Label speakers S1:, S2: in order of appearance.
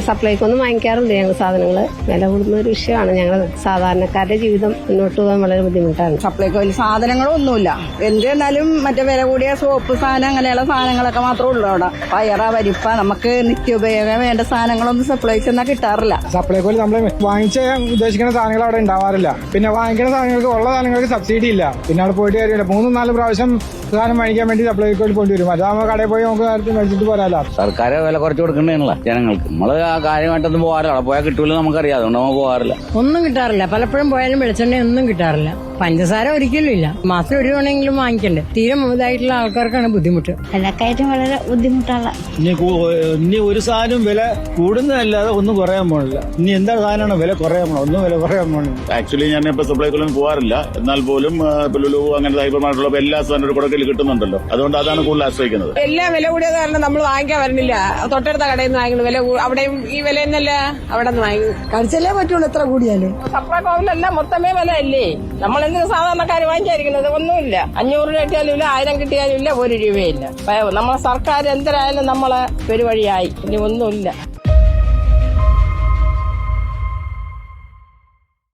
S1: സപ്ലൈക്കൊന്നും വാങ്ങിക്കാറുണ്ട് ഞങ്ങൾ സാധനങ്ങൾ. വില കൂടുന്ന ഒരു വിഷയമാണ്. ഞങ്ങൾ സാധാരണക്കാരുടെ ജീവിതം മുന്നോട്ട് പോകാൻ വളരെ ബുദ്ധിമുട്ടാണ്.
S2: സപ്ലൈക്കോയിൽ സാധനങ്ങളൊന്നുമില്ല. എന്തെന്നാലും മറ്റേ വില കൂടിയ സോപ്പ് സാധനം അങ്ങനെയുള്ള സാധനങ്ങളൊക്കെ മാത്രമേ ഉള്ളൂ അവിടെ. പയറ പരിപ്പ നമുക്ക് നിത്യോപയോഗം വേണ്ട സാധനങ്ങളൊന്നും സപ്ലൈക്ക് എന്നാൽ കിട്ടാറില്ല.
S3: സപ്ലൈക്കോയിൽ നമ്മൾ വാങ്ങിച്ച ഉദ്ദേശിക്കുന്ന സാധനങ്ങൾ അവിടെ ഉണ്ടാവാറില്ല. പിന്നെ വാങ്ങിക്കുന്ന സാധനങ്ങൾക്ക് ഉള്ള സാധനങ്ങൾക്ക് സബ്സിഡി ഇല്ല. പിന്നെ അവിടെ പോയിട്ട് കാര്യമില്ല. 3-4 പ്രാവശ്യം സാധനം വാങ്ങിക്കാൻ വേണ്ടി സപ്ലൈക്കോയിൽ പോയിട്ട് വരും. അതാകുമ്പോൾ കടയിൽ പോയി നമുക്ക് നേരത്തെ മേടിച്ചിട്ട് പോരാലോ.
S4: സർക്കാർ വില കുറച്ച് കൊടുക്കണേണല്ലോ ജനങ്ങൾക്ക്. നമ്മള് ആ കാര്യമായിട്ടൊന്നും പോകാറില്ല. അവിടെ പോയാൽ കിട്ടൂല നമുക്കറിയാം. അതുകൊണ്ട് നമ്മൾ പോകാറില്ല.
S5: ഒന്നും കിട്ടാറില്ല. പലപ്പോഴും പോയാലും വെളിച്ചെണ്ണ ഒന്നും കിട്ടാറില്ല. പഞ്ചസാര ഒരിക്കലും ഇല്ല. മാസം ഒരു തവണയെങ്കിലും വാങ്ങിക്കണ്ടേ. തീരെ മുതലായിട്ടുള്ള ആൾക്കാർക്കാണ് ബുദ്ധിമുട്ട്.
S6: വിലക്കയറ്റം വളരെ ബുദ്ധിമുട്ടുള്ള.
S7: ഇനി ഒരു സാധനം വില കൂടുന്നതല്ലാതെ ഒന്നും കുറയാൻ പോണില്ല. ഇനി എന്താ സാധനമാണ് വില കുറയാൻ പോണോ? ഒന്നും വില കുറയാൻ പോണില്ല.
S8: ആക്ച്വലി ഞാൻ ഇപ്പൊ സപ്ലൈക്കൊന്നും പോകാറില്ല. എന്നാൽ പോലും ലുലു അങ്ങനത്തെ ഹൈപ്പർ മാർക്കറ്റുള്ള എല്ലാ സാധനവും ഒരു കുടക്കയിൽ കിട്ടുന്നുണ്ടല്ലോ. അതുകൊണ്ട് അതാണ് കൂടുതൽ ആശ്രയിക്കുന്നത്.
S2: എല്ലാം വില കൂടിയത് കാരണം നമ്മൾ വാങ്ങിക്കാൻ വരുന്നില്ല. തൊട്ടടുത്ത കടയിൽ നിന്ന് വാങ്ങിക്കുന്നത് വില അവിടെയും ഈ വില തന്നെയല്ല അവിടെ നിന്ന് വാങ്ങി കഴിച്ചല്ലേ പറ്റുള്ളൂ. എത്ര കൂടിയാലും സപ്ലൈക്കോവിലെല്ലാം മൊത്തമേ വില അല്ലേ. നമ്മൾ എന്തിനു സാധാരണക്കാർ വാങ്ങിച്ചായിരിക്കുന്നത്? ഒന്നുമില്ല. 500 രൂപ കിട്ടിയാലും ഇല്ല, 1000 കിട്ടിയാലും ഇല്ല, 1 രൂപയില്ല. നമ്മളെ സർക്കാർ എന്തരായാലും നമ്മളെ പെരുവഴിയായി. ഇനി ഒന്നുമില്ല.